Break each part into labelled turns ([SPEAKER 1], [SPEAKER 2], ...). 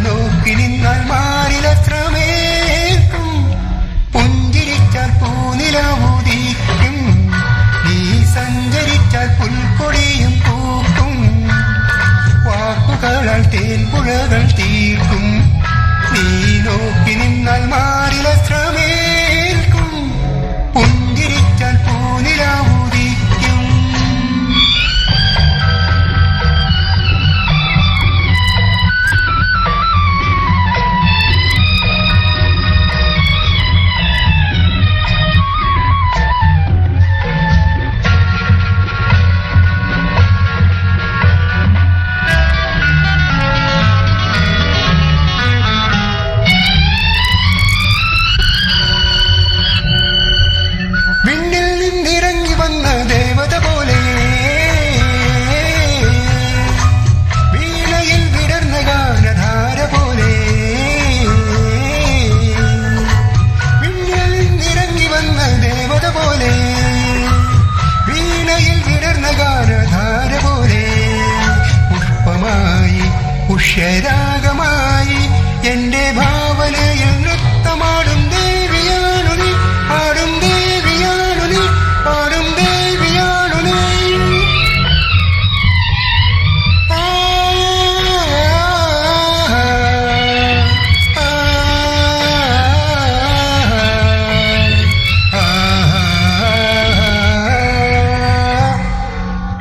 [SPEAKER 1] നോക്കി നിന്നാൽ മാറിലത്രമേൽക്കും, പുഞ്ചിരിച്ചാൽ പൂനിലാവുദിക്കും, നീ സഞ്ചരിച്ചാൽ പുൽക്കൊടിയും പൂക്കും, വാക്കുകളാൽ തേൻപുഴകൾ തീർക്കും. നീ നോക്കി നിന്നാൽ മാറിലത്രമേൽക്കും, പുഞ്ചിരിച്ചാൽ പൂനിലാവുദിക്കും. വിണ്ണിൽ നിന്നിറങ്ങി വന്ന ദേവത പോലെ, വീണയിൽ വിടർന്ന ഗാനധാര പോലെ, വിണ്ണിൽ നിന്നിറങ്ങി വന്ന ദേവത പോലെ, വീണയിൽ വിടർന്ന ഗാനധാര പോലെ, പുഷ്പമായി പുഷ്യരാഗമായി എന്റെ ഭാവനയിൽ നൃത്തമാടും ദേവിയാണു നീ, ആടും ദേവിയാണു നീ, പാടും ദേവിയാണു നീ.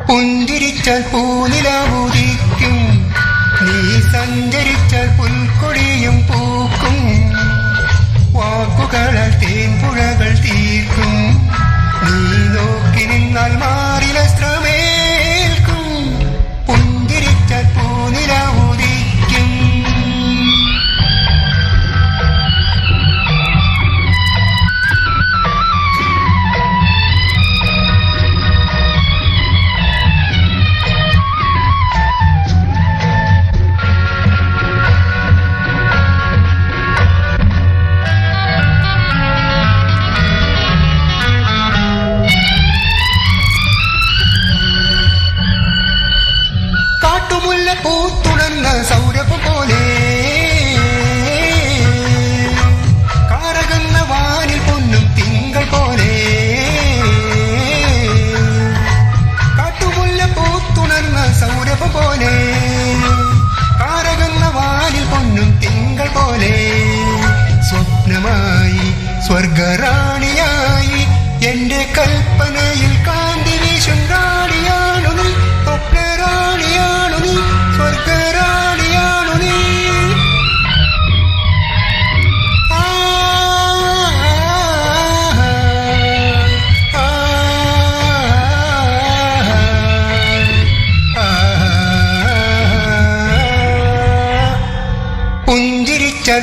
[SPEAKER 1] പുഞ്ചിരിച്ചാൽ പൂനിലാവുദിക്കും, നീ സഞ്ചരിച്ചാൽ പുൽക്കൊടിയും പൂക്കും, വാക്കുകളാൽ തേൻപുഴകൾ തീർക്കും. നീ നോക്കി നിന്നാൽ മാറിലസ്ത്രമേൽക്കും, പുഞ്ചിരിച്ചാൽ പൂനിലാവുദിക്കും. കാട്ടുമുല്ല പൂത്തുണർന്ന സൗരഭം പോലെ, കാറകന്ന വാനിൽ പൊന്നും തിങ്കൾ പോലെ, കാട്ടുമുല്ല പൂത്തുണർന്ന സൗരഭം പോലെ, കാറകന്ന വാനിൽ പൊന്നും തിങ്കൾ പോലെ, സ്വപ്നമായി സ്വർഗറാണിയായി എന്റെ കൽപ്പനയിൽ കാന്തി വീശും റാണിയാണു നീ, സ്വപ്നറാണിയാണു നീ, സ്വർഗറാണിയാണു നീ. പുഞ്ചിരിച്ചാൽ